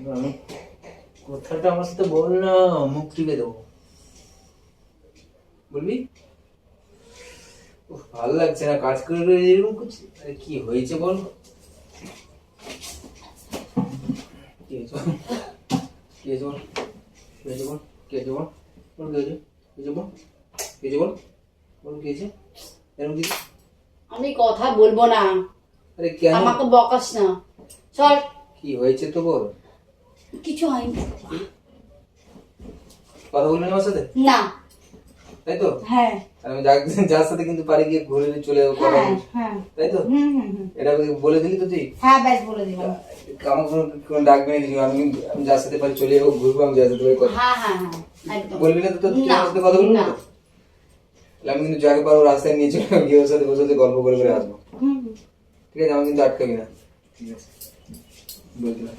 আমি কথাটা আমার সাথে বল না, মুখ টিপে দেবো। বলবি? ভালো লাগছে না কাজ করে করে এরকম করছি। আরে কি হয়েছে বল? কি হয়েছে বল? কি হয়েছে বল? কি হয়েছে বল? কি হয়েছে বল? বল কি হয়েছে? কি হয়েছে বল? কি হয়েছে বল? বল কি হয়েছে? এরকম কি? আমি কথা বলবো না। আরে কেন? আমাকে বকাস না, চল। কি হয়েছে তো বল। কিছু হয়নি। কথা বলবি না আমার সাথে? না। তাই তো? হ্যাঁ আমি যার সাথে কিন্তু পারি গিয়ে ঘুরে চলে যাবো, কথা হ্যাঁ বলবি। হ্যাঁ। তাই তো? এটা বলে দিলি তো তুই? হ্যাঁ ব্যাস বলে দিলাম। আমার কোনো ডাকবে না কিছু, আমি আমি যার সাথে পারি চলে যাবো, ঘুরবো, আমি যার সাথে পারি কথা। হ্যাঁ হ্যাঁ হ্যাঁ একদম। বলবি না তো? তুই না, আমার সাথে কথা বলবি না না। তো? তাহলে আমি কিন্তু যাকে পারবো রাস্তায় নিয়ে চলে যাবো, গিয়ে ওর সাথে বসে গল্প করে করে আসবো। ঠিক আছে? আমি কিন্তু আটকাবি না। ঠিক আছে বলছিলাম।